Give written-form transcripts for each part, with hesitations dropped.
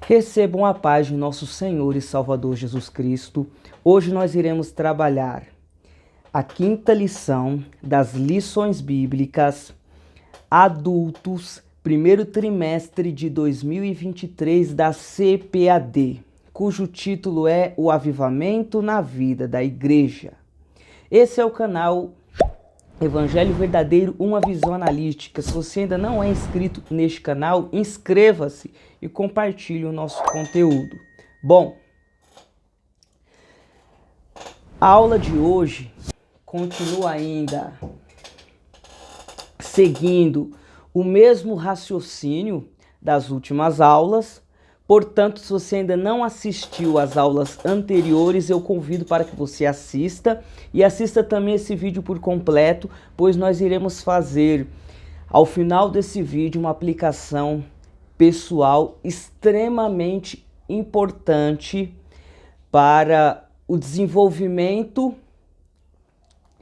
Recebam a paz de nosso Senhor e Salvador Jesus Cristo. Hoje nós iremos trabalhar a quinta lição das lições bíblicas adultos, primeiro trimestre de 2023 da CPAD, cujo título é O Avivamento na Vida da Igreja. Esse é o canal Evangelho Verdadeiro, uma visão analítica. Se você ainda não é inscrito neste canal, inscreva-se e compartilhe o nosso conteúdo. Bom, a aula de hoje continua ainda seguindo o mesmo raciocínio das últimas aulas. Portanto, se você ainda não assistiu às aulas anteriores, eu convido para que você assista e assista também esse vídeo por completo, pois nós iremos fazer, ao final desse vídeo, uma aplicação pessoal extremamente importante para o desenvolvimento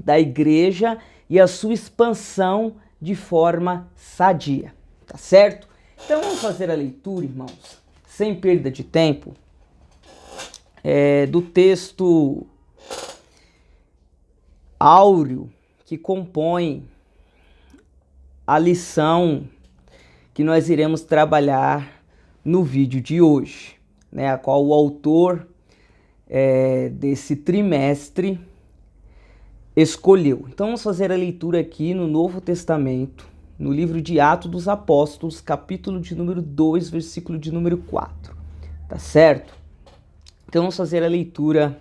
da igreja e a sua expansão de forma sadia, tá certo? Então vamos fazer a leitura, irmãos, sem perda de tempo, do texto áureo que compõe a lição que nós iremos trabalhar no vídeo de hoje, né, a qual o autor desse trimestre escolheu. Então vamos fazer a leitura aqui no Novo Testamento, no livro de Atos dos Apóstolos, capítulo de número 2, versículo de número 4, tá certo? Então vamos fazer a leitura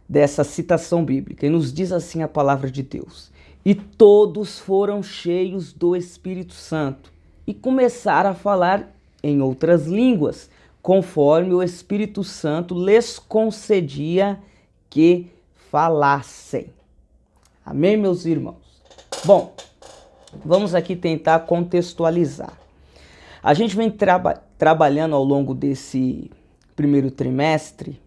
dessa citação bíblica, e nos diz assim a palavra de Deus: E todos foram cheios do Espírito Santo, e começaram a falar em outras línguas, conforme o Espírito Santo lhes concedia que falassem. Amém, meus irmãos? Bom, vamos aqui tentar contextualizar. A gente vem trabalhando ao longo desse primeiro trimestre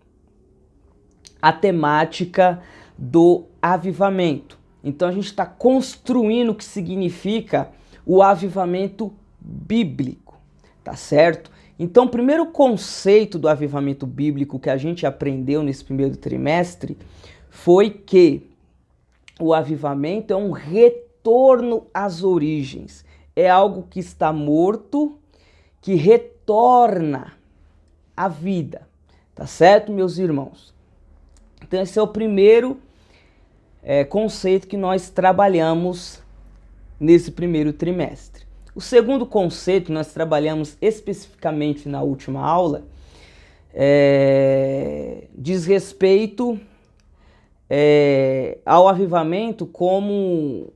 a temática do avivamento. Então a gente está construindo o que significa o avivamento bíblico, tá certo? Então o primeiro conceito do avivamento bíblico que a gente aprendeu nesse primeiro trimestre foi que o avivamento é um retorno às origens. É algo que está morto, que retorna à vida. Tá certo, meus irmãos? Então esse é o primeiro conceito que nós trabalhamos nesse primeiro trimestre. O segundo conceito que nós trabalhamos especificamente na última aula diz respeito ao avivamento como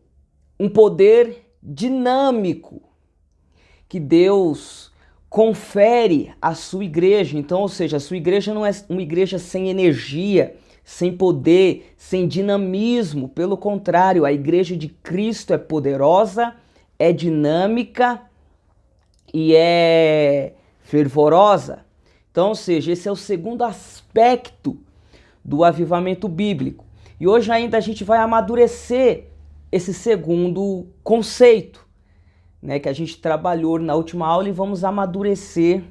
um poder dinâmico que Deus confere à sua igreja. Então, ou seja, a sua igreja não é uma igreja sem energia, sem poder, sem dinamismo. Pelo contrário, a igreja de Cristo é poderosa, é dinâmica e é fervorosa. Então, ou seja, esse é o segundo aspecto do avivamento bíblico. E hoje ainda a gente vai amadurecer esse segundo conceito, né, que a gente trabalhou na última aula, e vamos amadurecer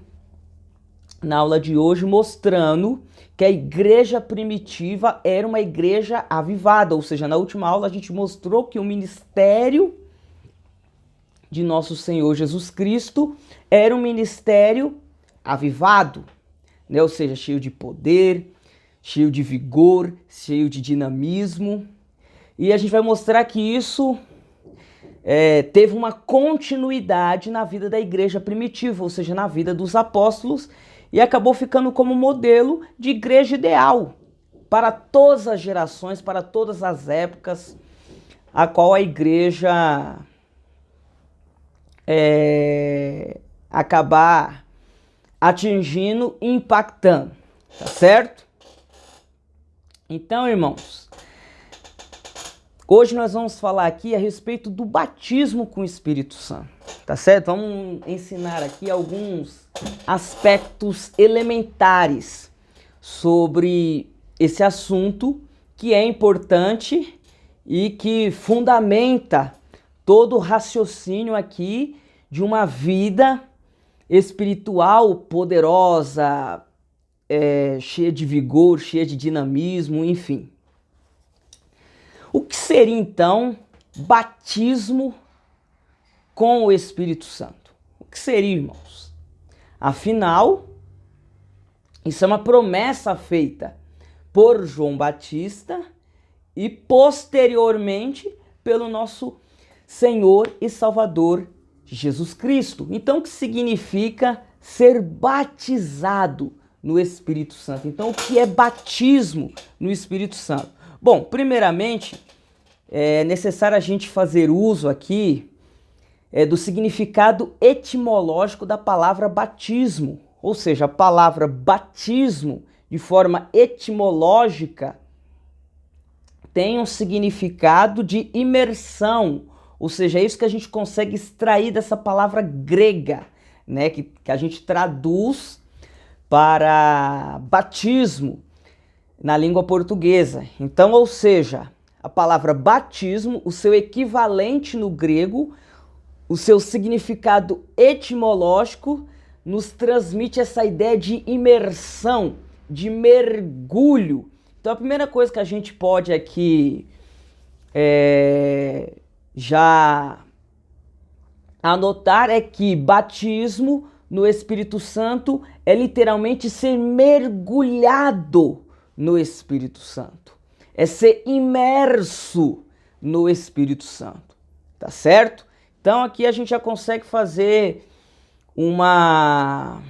na aula de hoje, mostrando que a igreja primitiva era uma igreja avivada. Ou seja, na última aula a gente mostrou que o ministério de nosso Senhor Jesus Cristo era um ministério avivado, né? Ou seja, cheio de poder, cheio de vigor, cheio de dinamismo. E a gente vai mostrar que isso teve uma continuidade na vida da igreja primitiva, ou seja, na vida dos apóstolos, e acabou ficando como modelo de igreja ideal para todas as gerações, para todas as épocas, a qual a igreja acabar atingindo e impactando, tá certo? Então, irmãos, hoje nós vamos falar aqui a respeito do batismo com o Espírito Santo, tá certo? Vamos ensinar aqui alguns aspectos elementares sobre esse assunto que é importante e que fundamenta todo o raciocínio aqui de uma vida espiritual poderosa, cheia de vigor, cheia de dinamismo, enfim. O que seria então batismo com o Espírito Santo? O que seria, irmãos? Afinal, isso é uma promessa feita por João Batista e posteriormente pelo nosso Senhor e Salvador Jesus Cristo. Então, o que significa ser batizado no Espírito Santo? Então, o que é batismo no Espírito Santo? Bom, primeiramente, é necessário a gente fazer uso aqui do significado etimológico da palavra batismo. Ou seja, a palavra batismo, de forma etimológica, tem um significado de imersão. Ou seja, é isso que a gente consegue extrair dessa palavra grega, né, que a gente traduz para batismo na língua portuguesa. Então, ou seja, a palavra batismo, o seu equivalente no grego, o seu significado etimológico, nos transmite essa ideia de imersão, de mergulho. Então, a primeira coisa que a gente pode aqui já anotar é que batismo no Espírito Santo é literalmente ser mergulhado no Espírito Santo. É ser imerso no Espírito Santo. Tá certo? Então aqui a gente já consegue fazer uma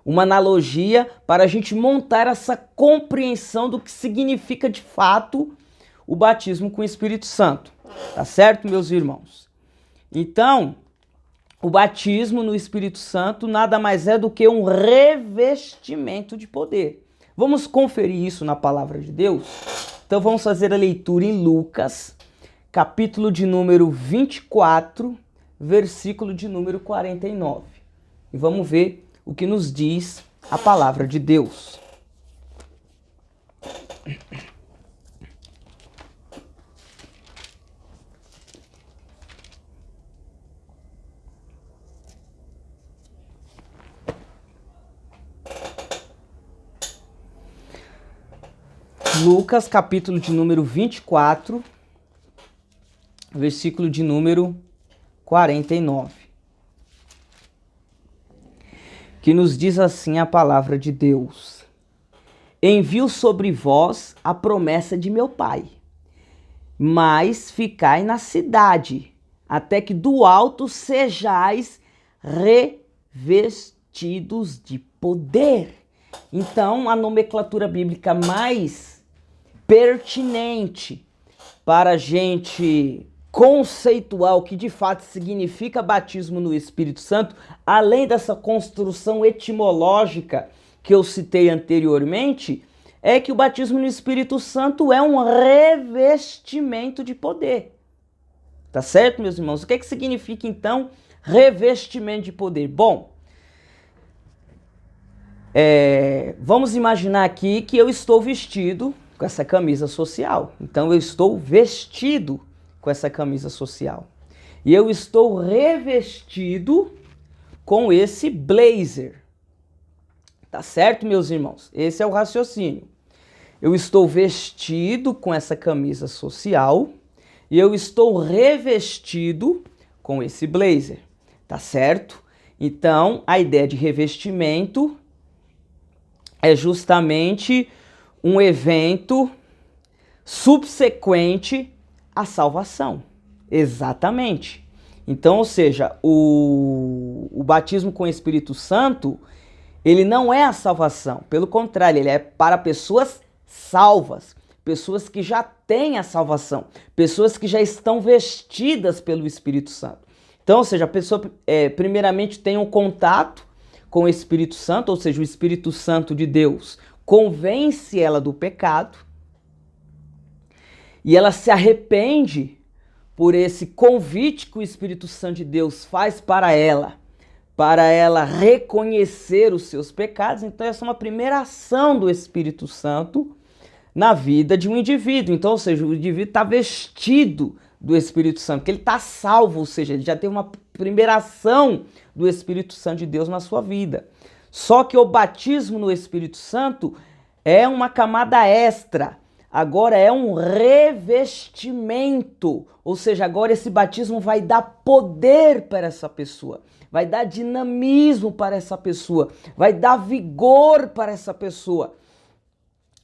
analogia para a gente montar essa compreensão do que significa de fato o batismo com o Espírito Santo. Tá certo, meus irmãos? Então, o batismo no Espírito Santo nada mais é do que um revestimento de poder. Vamos conferir isso na palavra de Deus? Então vamos fazer a leitura em Lucas, capítulo de número 24, versículo de número 49. E vamos ver o que nos diz a palavra de Deus. Lucas, capítulo de número 24, versículo de número 49. Que nos diz assim a palavra de Deus: envio sobre vós a promessa de meu Pai, mas ficai na cidade, até que do alto sejais revestidos de poder. Então, a nomenclatura bíblica mais pertinente para a gente conceituar o que de fato significa batismo no Espírito Santo, além dessa construção etimológica que eu citei anteriormente, é que o batismo no Espírito Santo é um revestimento de poder. Tá certo, meus irmãos? O que significa, então, revestimento de poder? Bom, vamos imaginar aqui que eu estou vestido com essa camisa social. Então, eu estou vestido com essa camisa social. E eu estou revestido com esse blazer. Tá certo, meus irmãos? Esse é o raciocínio. Eu estou vestido com essa camisa social e eu estou revestido com esse blazer. Tá certo? Então, a ideia de revestimento é justamente um evento subsequente à salvação. Exatamente. Então, ou seja, o batismo com o Espírito Santo, ele não é a salvação. Pelo contrário, ele é para pessoas salvas, pessoas que já têm a salvação, pessoas que já estão vestidas pelo Espírito Santo. Então, ou seja, a pessoa primeiramente tem um contato com o Espírito Santo, ou seja, o Espírito Santo de Deus convence ela do pecado e ela se arrepende por esse convite que o Espírito Santo de Deus faz para ela reconhecer os seus pecados. Então essa é uma primeira ação do Espírito Santo na vida de um indivíduo. Então, ou seja, o indivíduo está vestido do Espírito Santo, que ele está salvo, ou seja, ele já tem uma primeira ação do Espírito Santo de Deus na sua vida. Só que o batismo no Espírito Santo é uma camada extra. Agora é um revestimento. Ou seja, agora esse batismo vai dar poder para essa pessoa. Vai dar dinamismo para essa pessoa. Vai dar vigor para essa pessoa.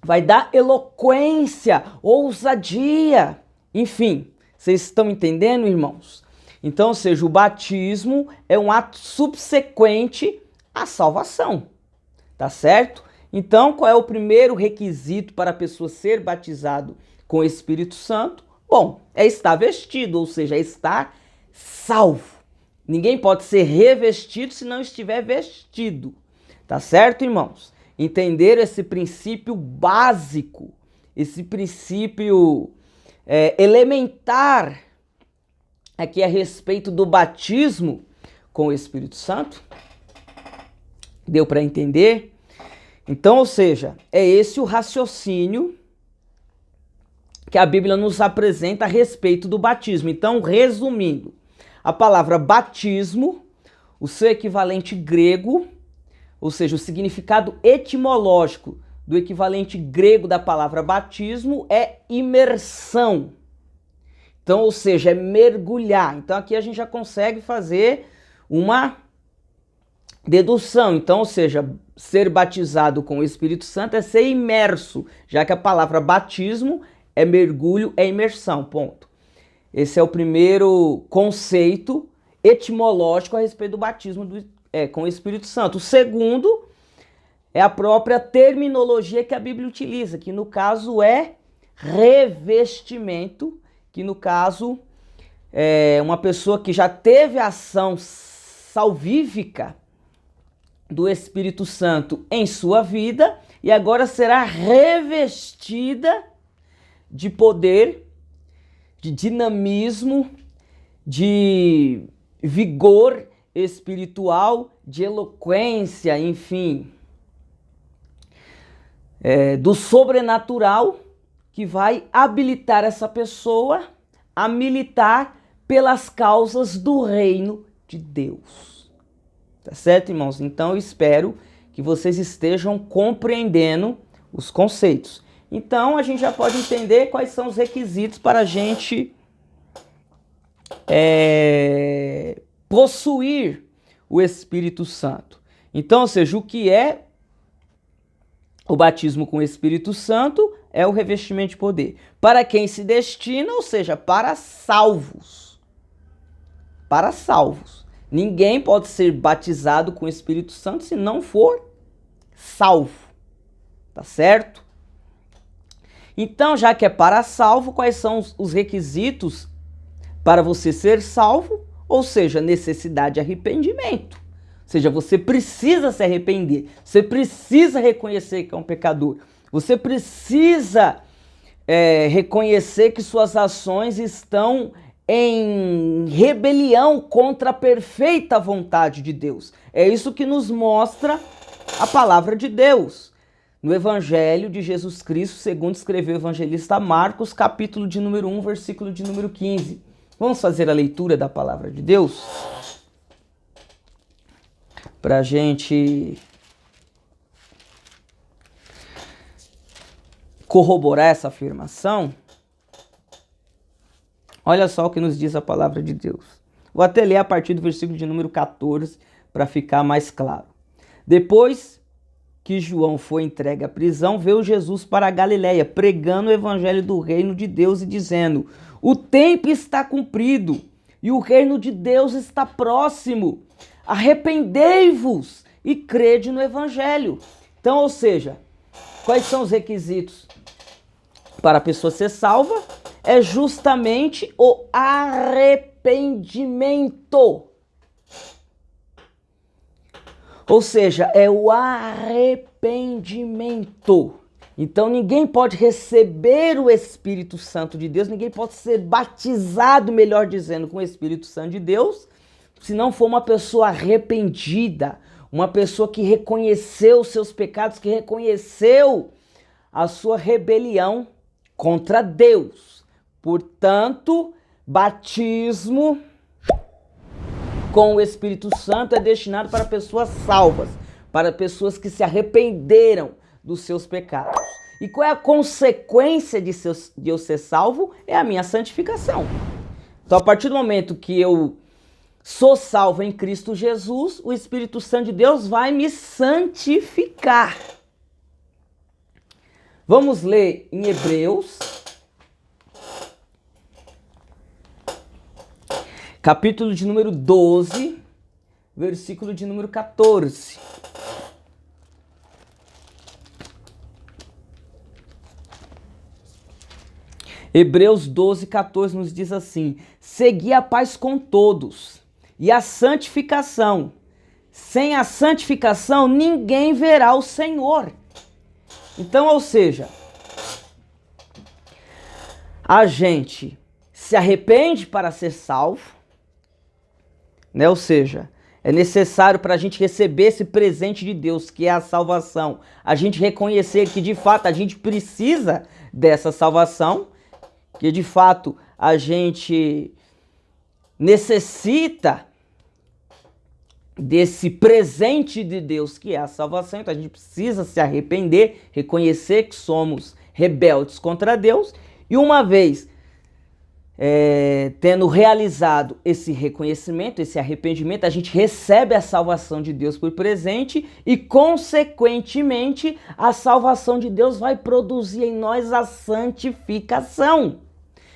Vai dar eloquência, ousadia. Enfim, vocês estão entendendo, irmãos? Então, ou seja, o batismo é um ato subsequente à salvação. Tá certo? Então, qual é o primeiro requisito para a pessoa ser batizado com o Espírito Santo? Bom, é estar vestido, ou seja, é estar salvo. Ninguém pode ser revestido se não estiver vestido. Tá certo, irmãos? Entender esse princípio básico, esse princípio elementar aqui a respeito do batismo com o Espírito Santo. Deu para entender? Então, ou seja, é esse o raciocínio que a Bíblia nos apresenta a respeito do batismo. Então, resumindo, a palavra batismo, o seu equivalente grego, ou seja, o significado etimológico do equivalente grego da palavra batismo é imersão. Então, ou seja, é mergulhar. Então, aqui a gente já consegue fazer uma dedução. Então, ou seja, ser batizado com o Espírito Santo é ser imerso, já que a palavra batismo é mergulho, é imersão, ponto. Esse é o primeiro conceito etimológico a respeito do batismo com o Espírito Santo. O segundo é a própria terminologia que a Bíblia utiliza, que no caso é revestimento, que no caso é uma pessoa que já teve a ação salvífica do Espírito Santo em sua vida e agora será revestida de poder, de dinamismo, de vigor espiritual, de eloquência, enfim, do sobrenatural que vai habilitar essa pessoa a militar pelas causas do reino de Deus. Tá certo, irmãos? Então eu espero que vocês estejam compreendendo os conceitos. Então a gente já pode entender quais são os requisitos para a gente possuir o Espírito Santo. Então, ou seja, o que é o batismo com o Espírito Santo é o revestimento de poder. Para quem se destina, ou seja, para salvos. Para salvos. Ninguém pode ser batizado com o Espírito Santo se não for salvo. Tá certo? Então, já que é para salvo, quais são os requisitos para você ser salvo? Ou seja, necessidade de arrependimento. Ou seja, você precisa se arrepender. Você precisa reconhecer que é um pecador. Você precisa reconhecer que suas ações estão em rebelião contra a perfeita vontade de Deus. É isso que nos mostra a palavra de Deus. No Evangelho de Jesus Cristo, segundo escreveu o evangelista Marcos, capítulo de número 1, versículo de número 15. Vamos fazer a leitura da palavra de Deus? Para a gente corroborar essa afirmação. Olha só o que nos diz a palavra de Deus. Vou até ler a partir do versículo de número 14 para ficar mais claro. Depois que João foi entregue à prisão, veio Jesus para a Galileia, pregando o evangelho do reino de Deus e dizendo: o tempo está cumprido e o reino de Deus está próximo. Arrependei-vos e crede no evangelho. Então, ou seja, quais são os requisitos para a pessoa ser salva? É justamente o arrependimento. Ou seja, é o arrependimento. Então ninguém pode receber o Espírito Santo de Deus, ninguém pode ser batizado, melhor dizendo, com o Espírito Santo de Deus, se não for uma pessoa arrependida, uma pessoa que reconheceu os seus pecados, que reconheceu a sua rebelião contra Deus. Portanto, batismo com o Espírito Santo é destinado para pessoas salvas, para pessoas que se arrependeram dos seus pecados. E qual é a consequência de eu ser salvo? É a minha santificação. Então, a partir do momento que eu sou salvo em Cristo Jesus, o Espírito Santo de Deus vai me santificar. Vamos ler em Hebreus, capítulo de número 12, versículo de número 14. Hebreus 12, 14 nos diz assim: segui a paz com todos e a santificação. Sem a santificação, ninguém verá o Senhor. Então, ou seja, a gente se arrepende para ser salvo, né? Ou seja, é necessário para a gente receber esse presente de Deus, que é a salvação, a gente reconhecer que de fato a gente precisa dessa salvação, que de fato a gente necessita desse presente de Deus que é a salvação. Então a gente precisa se arrepender, reconhecer que somos rebeldes contra Deus, e uma vez tendo realizado esse reconhecimento, esse arrependimento, a gente recebe a salvação de Deus por presente e, consequentemente, a salvação de Deus vai produzir em nós a santificação.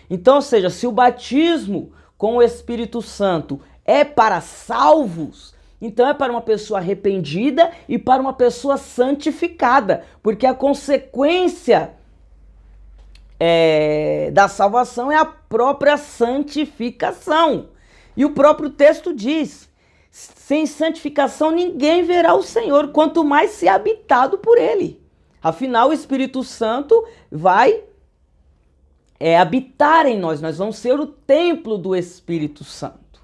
Então, ou seja, se o batismo com o Espírito Santo é para salvos, então é para uma pessoa arrependida e para uma pessoa santificada, porque a consequência da salvação é a própria santificação. E o próprio texto diz: sem santificação ninguém verá o Senhor, quanto mais se habitado por ele. Afinal, o Espírito Santo vai habitar em nós, nós vamos ser o templo do Espírito Santo.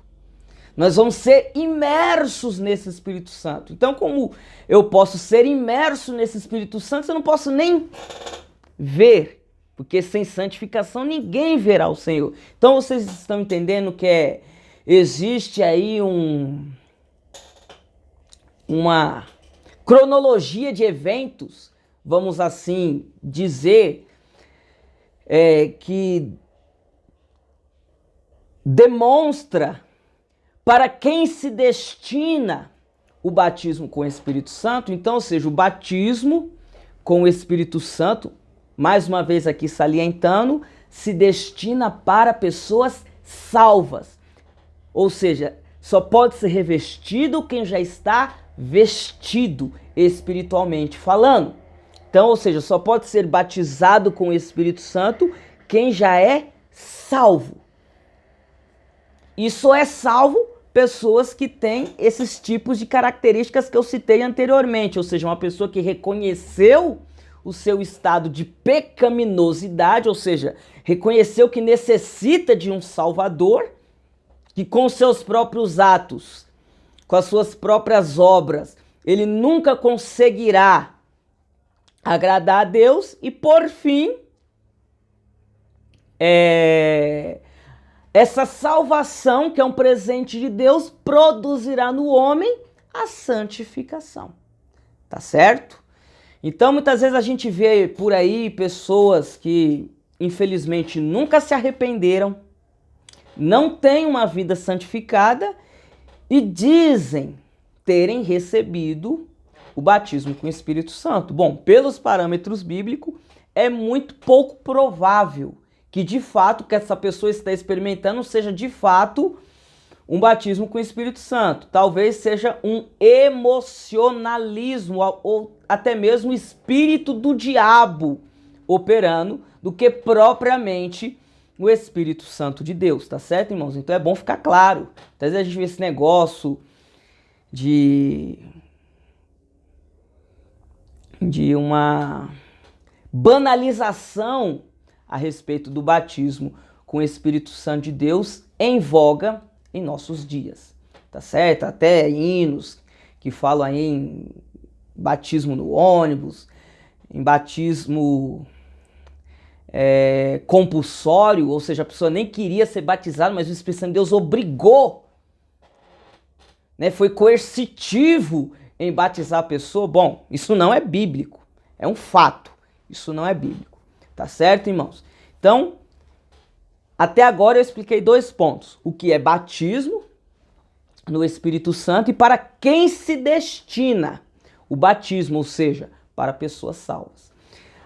Nós vamos ser imersos nesse Espírito Santo. Então, como eu posso ser imerso nesse Espírito Santo, eu não posso nem ver, porque sem santificação ninguém verá o Senhor. Então, vocês estão entendendo que existe aí uma cronologia de eventos, vamos assim dizer, que demonstra para quem se destina o batismo com o Espírito Santo. Então, ou seja, o batismo com o Espírito Santo, mais uma vez aqui salientando, se destina para pessoas salvas. Ou seja, só pode ser revestido quem já está vestido espiritualmente falando. Então, ou seja, só pode ser batizado com o Espírito Santo quem já é salvo. E só é salvo pessoas que têm esses tipos de características que eu citei anteriormente, ou seja, uma pessoa que reconheceu o seu estado de pecaminosidade, ou seja, reconheceu que necessita de um Salvador, que com seus próprios atos, com as suas próprias obras, ele nunca conseguirá agradar a Deus, e por fim, essa salvação, que é um presente de Deus, produzirá no homem a santificação. Tá certo? Então, muitas vezes a gente vê por aí pessoas que, infelizmente, nunca se arrependeram, não têm uma vida santificada e dizem terem recebido o batismo com o Espírito Santo. Bom, pelos parâmetros bíblicos, é muito pouco provável que de fato que essa pessoa está experimentando seja de fato um batismo com o Espírito Santo. Talvez seja um emocionalismo ou até mesmo o espírito do diabo operando, do que propriamente o Espírito Santo de Deus, tá certo, irmãos? Então é bom ficar claro. Às vezes a gente vê esse negócio de uma banalização a respeito do batismo com o Espírito Santo de Deus em voga em nossos dias, tá certo? Até hinos que falam aí em batismo no ônibus, em batismo compulsório, ou seja, a pessoa nem queria ser batizada, mas o Espírito Santo de Deus obrigou né, foi coercitivo em batizar a pessoa. Bom, isso não é bíblico, é um fato, isso não é bíblico, tá certo, irmãos? Então, até agora eu expliquei 2 pontos, o que é batismo no Espírito Santo e para quem se destina o batismo, ou seja, para pessoas salvas.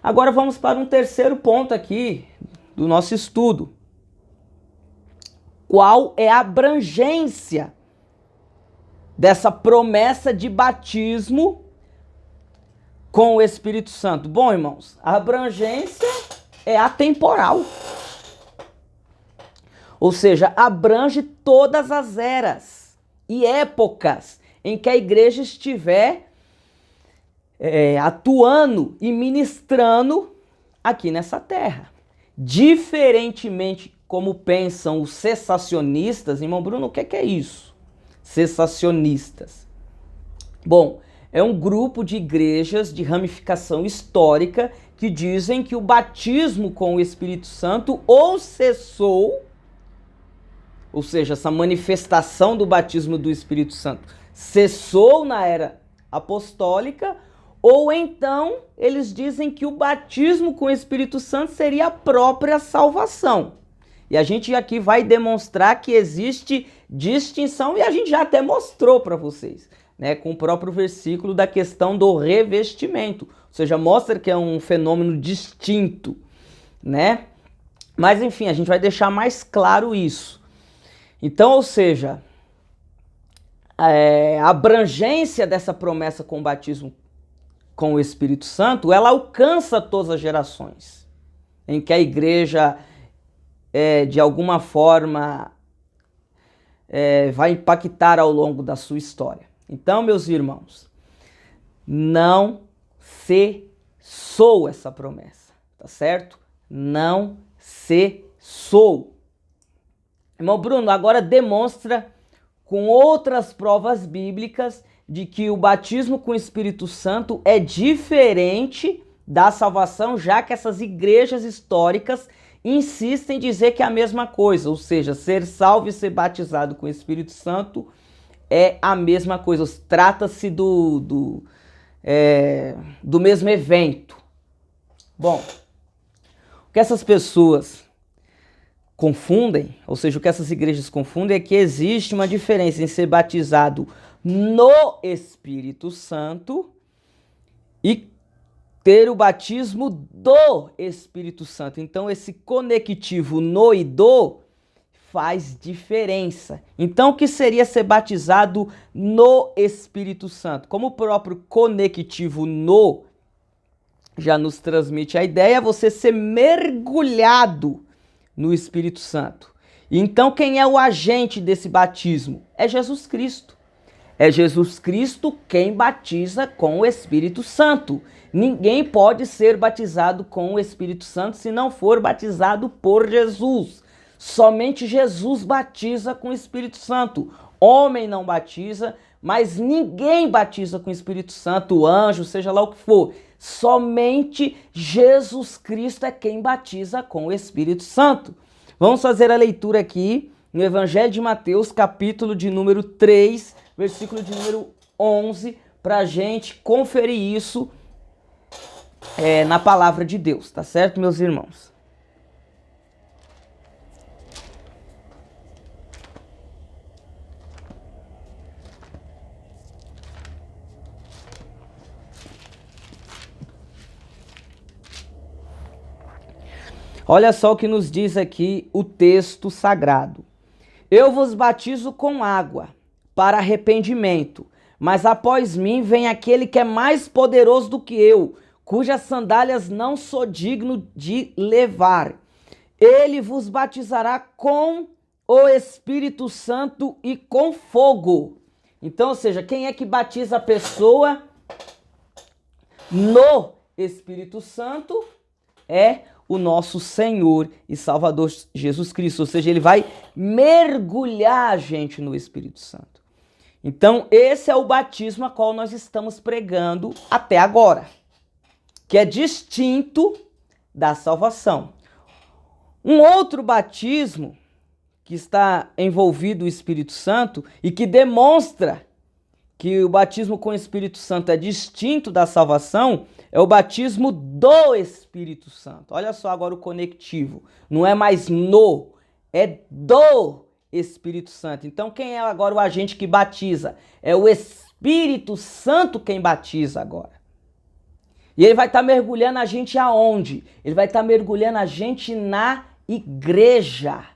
Agora vamos para um terceiro ponto aqui do nosso estudo. Qual é a abrangência dessa promessa de batismo com o Espírito Santo? Bom, irmãos, a abrangência é atemporal. Ou seja, abrange todas as eras e épocas em que a igreja estiver atuando e ministrando aqui nessa terra. Diferentemente como pensam os cessacionistas, irmão Bruno, o que é isso? Cessacionistas. Bom, é um grupo de igrejas de ramificação histórica que dizem que o batismo com o Espírito Santo ou cessou, ou seja, essa manifestação do batismo do Espírito Santo cessou na era apostólica, ou então eles dizem que o batismo com o Espírito Santo seria a própria salvação. E a gente aqui vai demonstrar que existe distinção, e a gente já até mostrou para vocês, né, com o próprio versículo da questão do revestimento. Ou seja, mostra que é um fenômeno distinto, né? Mas enfim, a gente vai deixar mais claro isso. Então, ou seja, a abrangência dessa promessa com o batismo com o Espírito Santo, ela alcança todas as gerações, em que a igreja, de alguma forma, vai impactar ao longo da sua história. Então, meus irmãos, não cessou essa promessa, tá certo? Não cessou. Irmão Bruno, agora demonstra com outras provas bíblicas de que o batismo com o Espírito Santo é diferente da salvação, já que essas igrejas históricas insistem em dizer que é a mesma coisa, ou seja, ser salvo e ser batizado com o Espírito Santo é a mesma coisa, trata-se do mesmo evento. Bom, o que essas pessoas confundem, ou seja, o que essas igrejas confundem é que existe uma diferença em ser batizado no Espírito Santo e ter o batismo do Espírito Santo. Então esse conectivo no e do faz diferença. Então o que seria ser batizado no Espírito Santo? Como o próprio conectivo no já nos transmite a ideia, você ser mergulhado no Espírito Santo. Então quem é o agente desse batismo? É Jesus Cristo. É Jesus Cristo quem batiza com o Espírito Santo. Ninguém pode ser batizado com o Espírito Santo se não for batizado por Jesus. Somente Jesus batiza com o Espírito Santo. Homem não batiza, mas ninguém batiza com o Espírito Santo, anjo, seja lá o que for. Somente Jesus Cristo é quem batiza com o Espírito Santo. Vamos fazer a leitura aqui no Evangelho de Mateus, capítulo de número 3, versículo de número 11, para a gente conferir isso na palavra de Deus, tá certo, meus irmãos? Olha só o que nos diz aqui o texto sagrado. Eu vos batizo com água para arrependimento, mas após mim vem aquele que é mais poderoso do que eu, cujas sandálias não sou digno de levar. Ele vos batizará com o Espírito Santo e com fogo. Então, ou seja, quem é que batiza a pessoa no Espírito Santo? É o nosso Senhor e Salvador Jesus Cristo. Ou seja, ele vai mergulhar a gente no Espírito Santo. Então, esse é o batismo a qual nós estamos pregando até agora, que é distinto da salvação. Um outro batismo que está envolvido o Espírito Santo e que demonstra que o batismo com o Espírito Santo é distinto da salvação, é o batismo do Espírito Santo. Olha só agora o conectivo. Não é mais no, é do Espírito Santo. Então quem é agora o agente que batiza? É o Espírito Santo quem batiza agora. E ele vai estar mergulhando a gente aonde? Ele vai estar mergulhando a gente na igreja.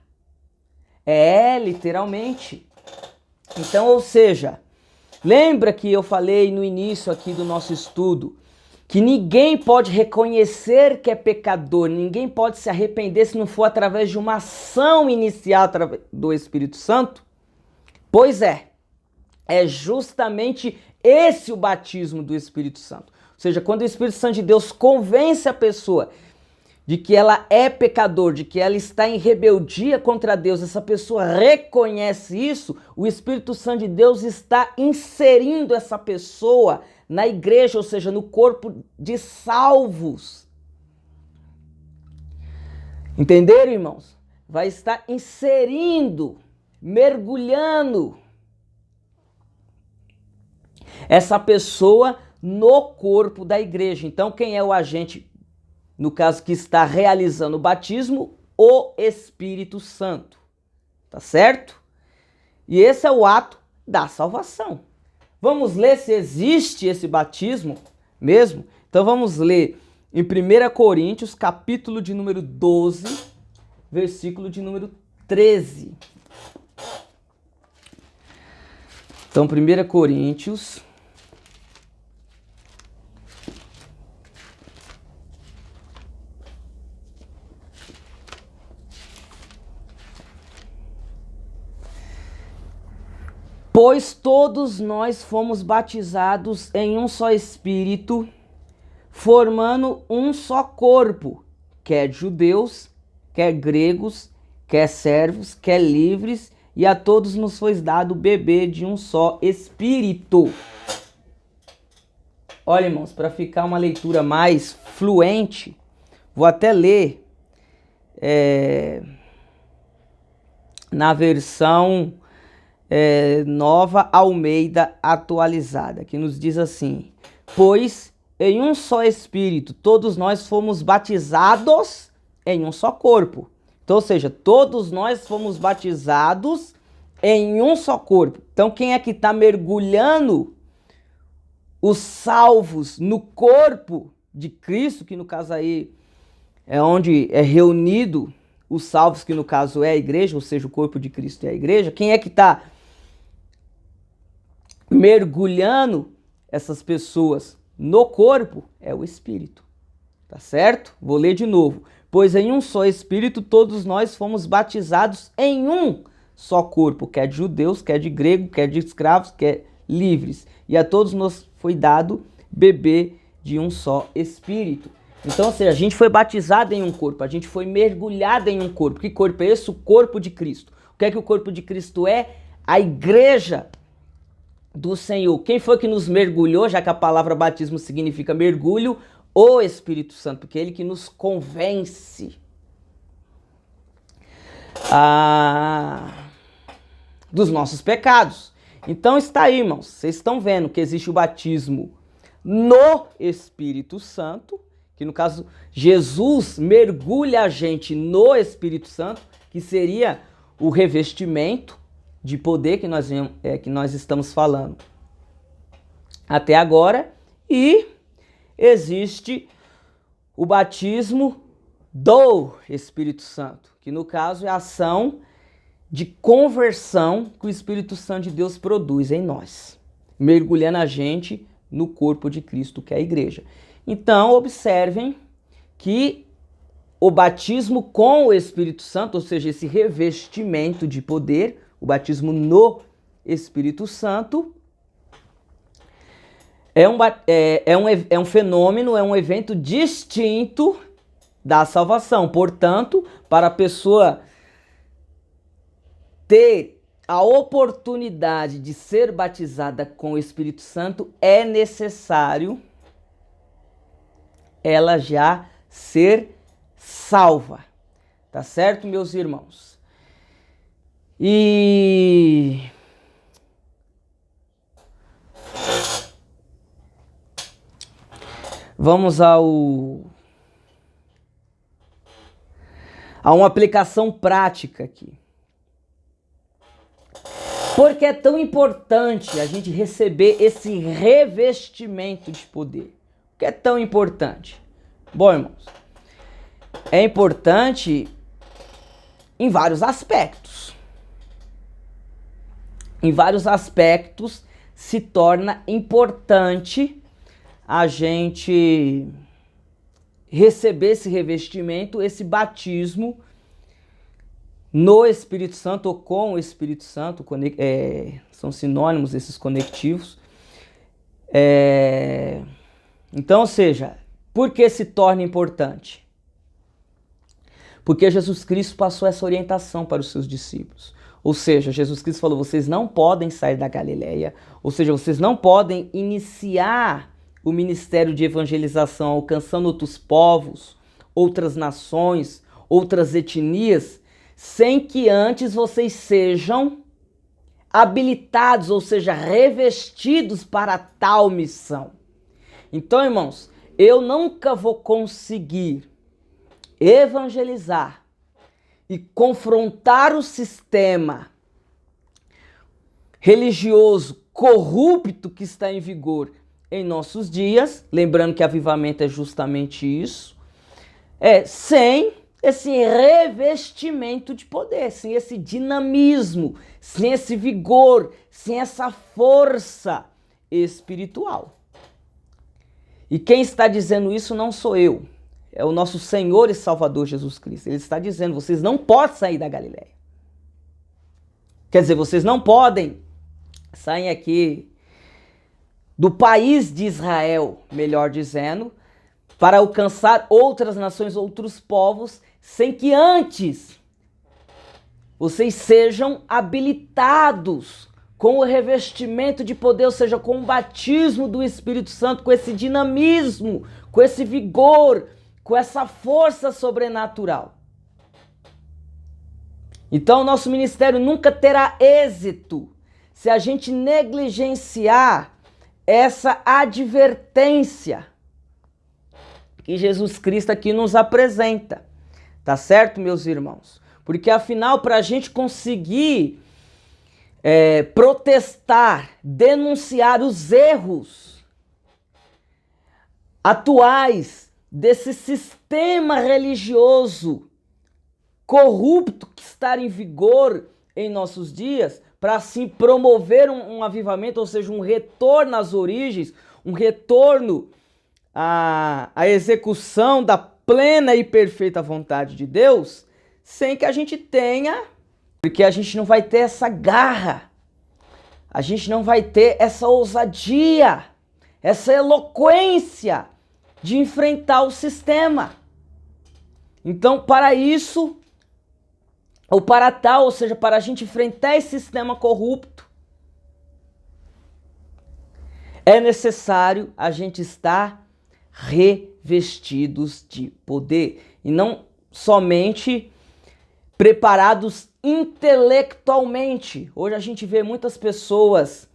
Literalmente. Então, ou seja, lembra que eu falei no início aqui do nosso estudo que ninguém pode reconhecer que é pecador, ninguém pode se arrepender se não for através de uma ação inicial do Espírito Santo? Pois é justamente esse o batismo do Espírito Santo. Ou seja, quando o Espírito Santo de Deus convence a pessoa de que ela é pecador, de que ela está em rebeldia contra Deus, essa pessoa reconhece isso, o Espírito Santo de Deus está inserindo essa pessoa na igreja, ou seja, no corpo de salvos. Entenderam, irmãos? Vai estar inserindo, mergulhando essa pessoa no corpo da igreja. Então, quem é o agente, no caso, que está realizando o batismo? O Espírito Santo. Tá certo? E esse é o ato da salvação. Vamos ler se existe esse batismo mesmo? Então vamos ler em 1 Coríntios, capítulo de número 12, versículo de número 13. Então, 1 Coríntios, pois todos nós fomos batizados em um só Espírito, formando um só corpo, quer judeus, quer gregos, quer servos, quer livres, e a todos nos foi dado beber de um só Espírito. Olha, irmãos, para ficar uma leitura mais fluente, vou até ler na versão Nova Almeida atualizada, que nos diz assim: pois em um só Espírito todos nós fomos batizados em um só corpo. Então, ou seja, todos nós fomos batizados em um só corpo. Então, quem é que está mergulhando os salvos no corpo de Cristo, que no caso aí é onde é reunido os salvos, que no caso é a igreja, ou seja, o corpo de Cristo é a igreja? Quem é que está mergulhando essas pessoas no corpo? É o Espírito, tá certo? Vou ler de novo. Pois em um só Espírito todos nós fomos batizados em um só corpo, quer de judeus, quer de grego, quer de escravos, quer livres, e a todos nos foi dado beber de um só Espírito. Então, ou seja, a gente foi batizado em um corpo, a gente foi mergulhado em um corpo. Que corpo é esse? O corpo de Cristo. O que é que o corpo de Cristo é? A igreja do Senhor. Quem foi que nos mergulhou, já que a palavra batismo significa mergulho? O Espírito Santo, porque é ele que nos convence dos nossos pecados. Então está aí, irmãos, vocês estão vendo que existe o batismo no Espírito Santo, que no caso Jesus mergulha a gente no Espírito Santo, que seria o revestimento de poder que nós estamos falando até agora. E existe o batismo do Espírito Santo, que no caso é a ação de conversão que o Espírito Santo de Deus produz em nós, mergulhando a gente no corpo de Cristo, que é a igreja. Então, observem que o batismo com o Espírito Santo, ou seja, esse revestimento de poder, o batismo no Espírito Santo, é um fenômeno, é um evento distinto da salvação. Portanto, para a pessoa ter a oportunidade de ser batizada com o Espírito Santo, é necessário ela já ser salva. Tá certo, meus irmãos? E vamos a uma aplicação prática aqui. Por que é tão importante a gente receber esse revestimento de poder? Por que é tão importante? Bom, irmãos, é importante em vários aspectos. Em vários aspectos se torna importante a gente receber esse revestimento, esse batismo no Espírito Santo ou com o Espírito Santo, são sinônimos esses conectivos. Então, ou seja, por que se torna importante? Porque Jesus Cristo passou essa orientação para os seus discípulos. Ou seja, Jesus Cristo falou, vocês não podem sair da Galileia, ou seja, vocês não podem iniciar o ministério de evangelização alcançando outros povos, outras nações, outras etnias, sem que antes vocês sejam habilitados, ou seja, revestidos para tal missão. Então, irmãos, eu nunca vou conseguir evangelizar e confrontar o sistema religioso corrupto que está em vigor em nossos dias, lembrando que avivamento é justamente isso, sem esse revestimento de poder, sem esse dinamismo, sem esse vigor, sem essa força espiritual. E quem está dizendo isso não sou eu, é o nosso Senhor e Salvador Jesus Cristo. Ele está dizendo, vocês não podem sair da Galileia. Quer dizer, vocês não podem sair aqui do país de Israel, melhor dizendo, para alcançar outras nações, outros povos, sem que antes vocês sejam habilitados com o revestimento de poder, ou seja, com o batismo do Espírito Santo, com esse dinamismo, com esse vigor, com essa força sobrenatural. Então, o nosso ministério nunca terá êxito se a gente negligenciar essa advertência que Jesus Cristo aqui nos apresenta. Tá certo, meus irmãos? Porque afinal, para a gente conseguir protestar, denunciar os erros atuais desse sistema religioso corrupto que está em vigor em nossos dias, para assim promover um avivamento, ou seja, um retorno às origens, um retorno à execução da plena e perfeita vontade de Deus, sem que a gente tenha, porque a gente não vai ter essa garra, a gente não vai ter essa ousadia, essa eloquência de enfrentar o sistema. Então, para isso, ou para tal, ou seja, para a gente enfrentar esse sistema corrupto, é necessário a gente estar revestidos de poder e não somente preparados intelectualmente. Hoje a gente vê muitas pessoas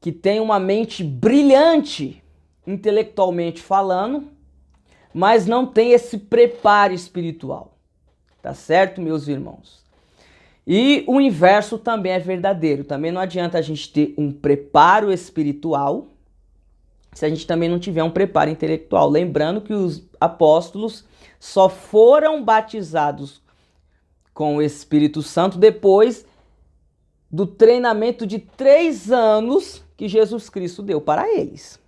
que têm uma mente brilhante intelectualmente falando, mas não tem esse preparo espiritual. Tá certo, meus irmãos? E o inverso também é verdadeiro. Também não adianta a gente ter um preparo espiritual se a gente também não tiver um preparo intelectual. Lembrando que os apóstolos só foram batizados com o Espírito Santo depois do treinamento de 3 anos que Jesus Cristo deu para eles.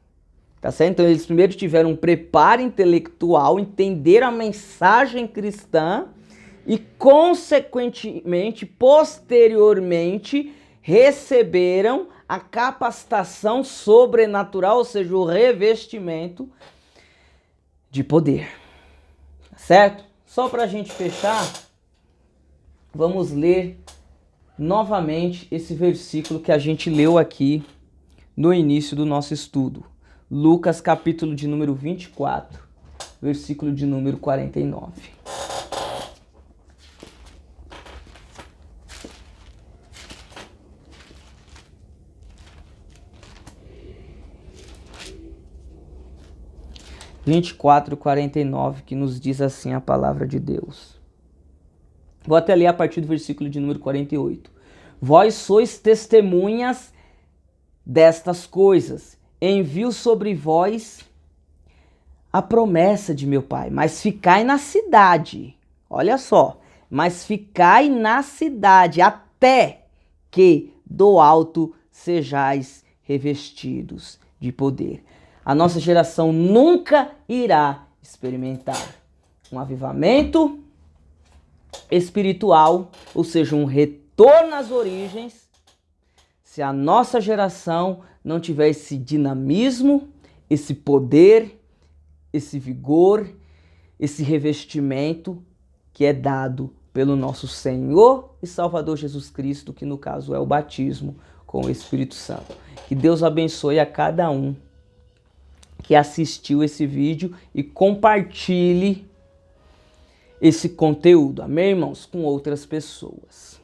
Tá certo? Então eles primeiro tiveram um preparo intelectual, entenderam a mensagem cristã e, consequentemente, posteriormente, receberam a capacitação sobrenatural, ou seja, o revestimento de poder. Certo? Só para a gente fechar, vamos ler novamente esse versículo que a gente leu aqui no início do nosso estudo. Lucas, capítulo de número 24, versículo de número 49. 24 e 49, que nos diz assim a palavra de Deus. Vou até ler a partir do versículo de número 48. Vós sois testemunhas destas coisas. Envio sobre vós a promessa de meu Pai, mas ficai na cidade. Olha só, mas ficai na cidade até que do alto sejais revestidos de poder. A nossa geração nunca irá experimentar um avivamento espiritual, ou seja, um retorno às origens, se a nossa geração não tiver esse dinamismo, esse poder, esse vigor, esse revestimento que é dado pelo nosso Senhor e Salvador Jesus Cristo, que no caso é o batismo com o Espírito Santo. Que Deus abençoe a cada um que assistiu esse vídeo e compartilhe esse conteúdo, amém, irmãos, com outras pessoas.